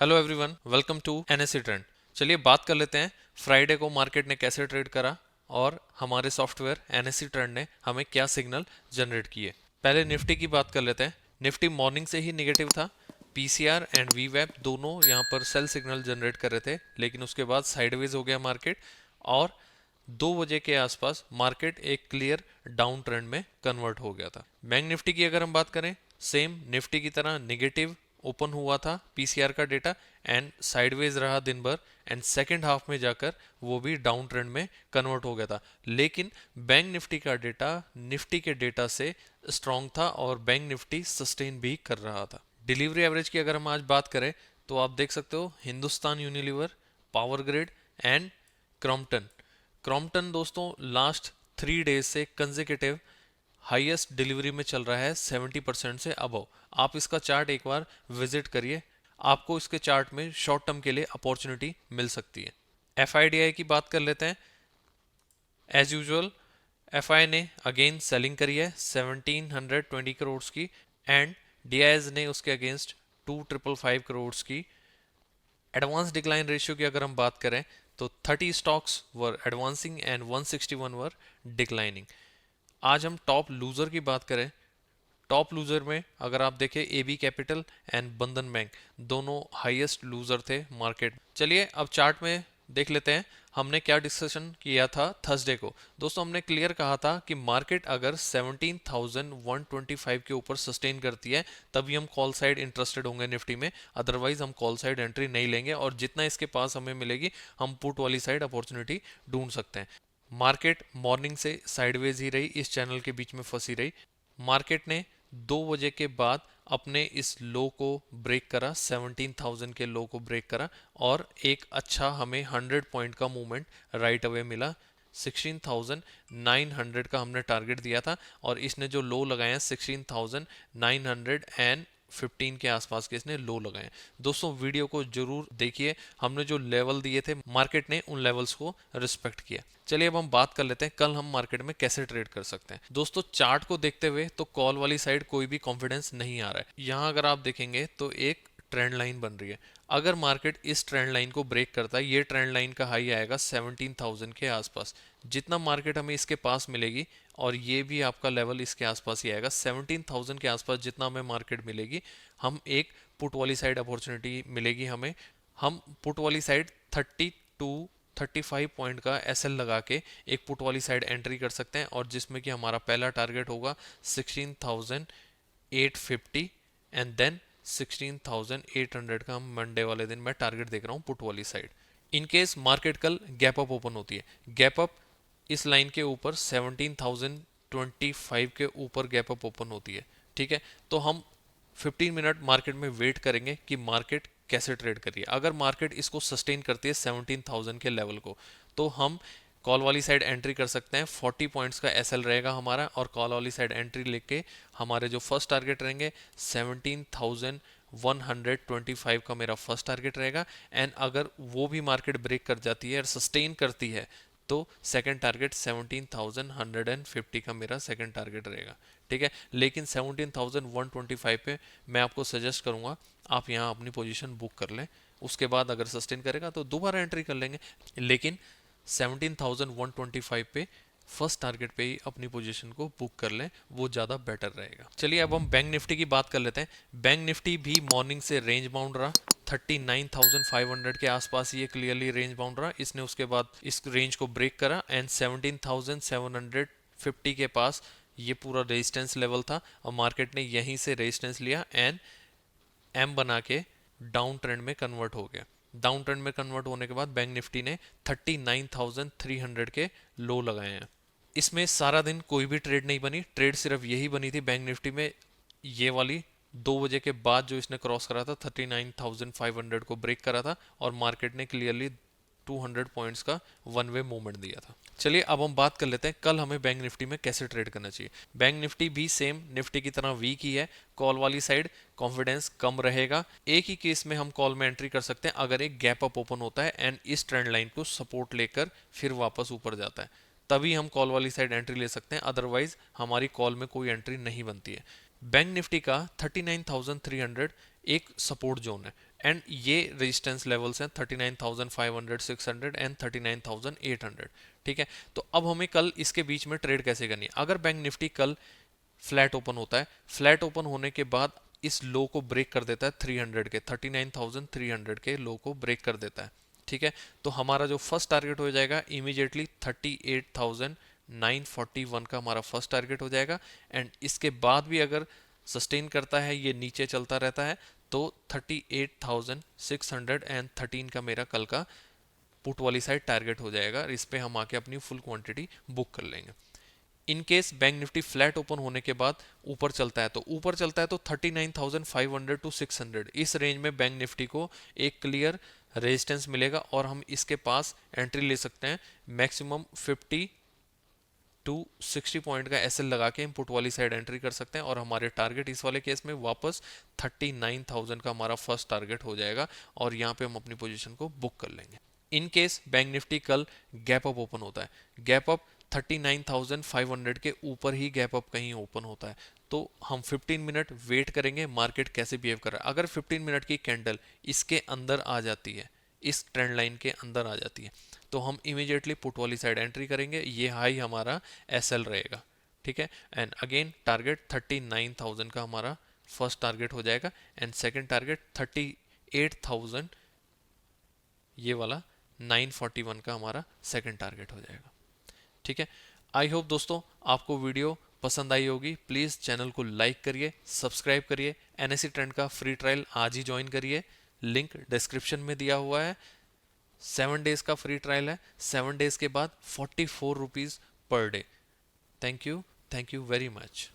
Hello everyone, welcome to NSC trend. चलिए बात कर लेते हैं फ्राइडे को मार्केट ने कैसे ट्रेड करा और हमारे सॉफ्टवेयर एनएससी ट्रेंड ने हमें क्या सिग्नल जनरेट किए। पहले निफ्टी की बात कर लेते हैं। निफ्टी मॉर्निंग से ही निगेटिव था। पीसीआर एंड वीवैप दोनों यहाँ पर सेल सिग्नल जनरेट कर रहे थे, लेकिन उसके बाद साइडवेज हो गया मार्केट और 2 बजे के आसपास मार्केट एक क्लियर डाउन ट्रेंड में कन्वर्ट हो गया था। बैंक निफ्टी की अगर हम बात करें, सेम निफ्टी की तरह निगेटिव ओपन हुआ था पीसीआर का डेटा एंड साइडवेज रहा दिन भर एंड सेकेंड हाफ में जाकर वो भी डाउन ट्रेंड में कन्वर्ट हो गया था। लेकिन बैंक निफ्टी का डेटा निफ्टी के डेटा से स्ट्रांग था और बैंक निफ्टी सस्टेन भी कर रहा था। डिलीवरी एवरेज की अगर हम आज बात करें तो आप देख सकते हो Hindustan Unilever, power grid and Crompton. Crompton दोस्तों लास्ट 3 डेज से कंसेक्यूटिव हाईएस्ट डिलीवरी में चल रहा है 70% से अबव। आप इसका चार्ट एक बार विजिट करिए, आपको इसके चार्ट में शॉर्ट टर्म के लिए अपॉर्चुनिटी मिल सकती है। एफआईडीआई की बात कर लेते हैं। एज यूजुअल एफआई ने अगेन सेलिंग करी है 1720 करोड़ की एंड डीआईएस ने उसके अगेंस्ट 2555 करोड़ की। एडवांस डिक्लाइन रेशियो की अगर हम बात करें तो 30 stocks were advancing and 161 were declining. आज हम टॉप लूजर की बात करें, टॉप लूजर में अगर आप देखें एबी कैपिटल एंड बंधन बैंक दोनों हाईएस्ट लूजर थे मार्केट। चलिए अब चार्ट में देख लेते हैं हमने क्या डिस्कशन किया था थर्सडे को। दोस्तों हमने क्लियर कहा था कि मार्केट अगर 17,125 के ऊपर सस्टेन करती है तभी हम कॉल साइड इंटरेस्टेड होंगे निफ्टी में, अदरवाइज हम कॉल साइड एंट्री नहीं लेंगे और जितना इसके पास हमें मिलेगी हम पुट वाली साइड अपॉर्चुनिटी ढूंढ सकते हैं। मार्केट मॉर्निंग से साइडवेज ही रही, इस चैनल के बीच में फंसी रही। मार्केट ने 2 बजे के बाद अपने इस लो को ब्रेक करा, 17,000 के लो को ब्रेक करा और एक अच्छा हमें 100 पॉइंट का मूवमेंट राइट अवे मिला। 16,900 का हमने टारगेट दिया था और इसने जो लो लगाया 16,915 के आसपास के इसने लो लगाए। दोस्तों वीडियो को जरूर देखिए, हमने जो लेवल दिए थे मार्केट ने उन लेवल्स को रिस्पेक्ट किया। चलिए अब हम बात कर लेते हैं कल हम मार्केट में कैसे ट्रेड कर सकते हैं। दोस्तों चार्ट को देखते हुए तो कॉल वाली साइड कोई भी कॉन्फिडेंस नहीं आ रहा है। यहाँ अगर आप देखेंगे तो एक ट्रेंड लाइन बन रही है। अगर मार्केट इस ट्रेंड लाइन को ब्रेक करता है, ये ट्रेंड लाइन का हाई आएगा 17,000 के आसपास। जितना मार्केट हमें इसके पास मिलेगी और ये भी आपका लेवल इसके आसपास ही आएगा 17,000 के आसपास, जितना हमें मार्केट मिलेगी हम एक पुट वाली साइड अपॉर्चुनिटी मिलेगी हमें। हम पुट वाली साइड 35 पॉइंट का एसएल लगा के एक पुट वाली साइड एंट्री कर सकते हैं और जिसमें कि हमारा पहला टारगेट होगा 16,850 एंड देन 16,800 का हम मंडे वाले दिन मैं टारगेट देख रहा हूँ पुट वाली साइड। इन केस मार्केट कल गैप अप ओपन होती है, गैप अप इस लाइन के ऊपर 17,025 के ऊपर गैप अप ओपन होती है, ठीक है, तो हम 15 मिनट मार्केट में वेट करेंगे कि मार्केट कैसे ट्रेड करिए। अगर मार्केट इसको सस्टेन करती है 17,000 के लेवल को तो हम कॉल वाली साइड एंट्री कर सकते हैं। 40 पॉइंट्स का एसएल रहेगा हमारा और कॉल वाली साइड एंट्री लेके हमारे जो फर्स्ट टारगेट रहेंगे 17,125 का मेरा फर्स्ट टारगेट रहेगा एंड अगर वो भी मार्केट ब्रेक कर जाती है और सस्टेन करती है तो सेकंड टारगेट 17,150 का मेरा सेकंड टारगेट रहेगा, ठीक है। लेकिन 17,125 पे मैं आपको सजेस्ट करूंगा आप यहाँ अपनी पोजीशन बुक कर लें, उसके बाद अगर सस्टेन करेगा तो दोबारा एंट्री कर लेंगे, लेकिन 17,125 पे फर्स्ट टारगेट पे ही अपनी पोजीशन को बुक कर लें, वो ज़्यादा बेटर रहेगा। चलिए अब हम बैंक निफ्टी की बात कर लेते हैं। बैंक निफ्टी भी मॉर्निंग से रेंज बाउंड रहा, 39,500 के आसपास ये क्लियरली रेंज बाउंड रहा। इसने उसके बाद इस रेंज को ब्रेक करा एंड 17,750 के पास ये पूरा रेजिस्टेंस लेवल था और मार्केट ने यहीं से रेजिस्टेंस लिया एंड एम बना के डाउन ट्रेंड में कन्वर्ट हो गया। डाउन ट्रेंड में कन्वर्ट होने के बाद बैंक निफ्टी ने 39,300 के लो लगाए हैं। इसमें सारा दिन कोई भी ट्रेड नहीं बनी, ट्रेड सिर्फ यही बनी थी बैंक निफ्टी में, ये वाली 2 बजे के बाद जो इसने क्रॉस करा था 39,500 को ब्रेक करा था और मार्केट ने क्लियरली 200 पॉइंट्स का वन वे मूवमेंट दिया था। चलिए अब हम बात कर लेते हैं कल हमें बैंक निफ्टी में कैसे ट्रेड करना चाहिए। बैंक निफ्टी भी सेम निफ्टी की तरह वीक ही है, कॉल वाली साइड कॉन्फिडेंस कम रहेगा। एक ही केस में हम कॉल में एंट्री कर सकते हैं अगर एक गैप अप ओपन होता है एंड इस ट्रेंड लाइन को सपोर्ट लेकर फिर वापस ऊपर जाता है, तभी हम कॉल वाली साइड एंट्री ले सकते हैं, अदरवाइज हमारी कॉल में कोई एंट्री नहीं बनती है। बैंक निफ्टी का 39,300 एक सपोर्ट जोन है। एंड ये रेजिस्टेंस लेवल्स हैं 39,500, 600 एंड 39,800। ठीक है, तो अब हमें कल इसके बीच में ट्रेड कैसे करनी है। अगर बैंक निफ्टी कल फ्लैट ओपन होता है, फ्लैट ओपन होने के बाद इस लो को ब्रेक कर देता है 300 के, 39,300 के लो को ब्रेक कर देता है। ठीक है, तो हमारा जो फर्स्ट टारगेट हो जाएगा इमीडिएटली 38,941 का हमारा फर्स्ट टारगेट हो जाएगा। एंड इसके बाद भी अगर सस्टेन करता है, ये नीचे चलता रहता है, तो 38,613 का मेरा कल का पुट वाली साइड टारगेट हो जाएगा। इस पे हम आके अपनी फुल क्वांटिटी बुक कर लेंगे। In case bank Nifty flat open होने के बाद ऊपर चलता है, तो ऊपर चलता है तो 39,500 टू 600 इस रेंज में बैंक निफ्टी को एक क्लियर रेजिस्टेंस मिलेगा और हम इसके पास एंट्री ले सकते हैं। मैक्सिमम 50 टू 60 पॉइंट का एसएल लगा के हम पुट वाली साइड एंट्री कर सकते हैं और हमारे टारगेट इस वाले केस में वापस 39,000 का हमारा फर्स्ट टारगेट हो जाएगा और यहाँ पे हम अपनी पोजीशन को बुक कर लेंगे। इन केस बैंक निफ्टी कल गैप अप ओपन होता है, गैप अप 39,500 के ऊपर ही गैप अप कहीं ओपन होता है, तो हम 15 मिनट वेट करेंगे मार्केट कैसे बिहेव कर रहा है। अगर 15 मिनट की कैंडल इसके अंदर आ जाती है, इस ट्रेंड लाइन के अंदर आ जाती है, तो हम इमीडिएटली पुट वाली साइड एंट्री करेंगे। ये हाई हमारा एसएल रहेगा। ठीक है, एंड अगेन टारगेट 39,000 का हमारा फर्स्ट टारगेट हो जाएगा एंड सेकंड टारगेट 38,000, ये वाला 941 का हमारा सेकंड टारगेट हो जाएगा। ठीक है, आई होप दोस्तों आपको वीडियो पसंद आई होगी। प्लीज़ चैनल को लाइक करिए, सब्सक्राइब करिए, एनएससी ट्रेंड का फ्री ट्रायल आज ही ज्वाइन करिए, लिंक डिस्क्रिप्शन में दिया हुआ है। 7 डेज का फ्री ट्रायल है, 7 डेज के बाद 44 rupees per day. Thank you very much.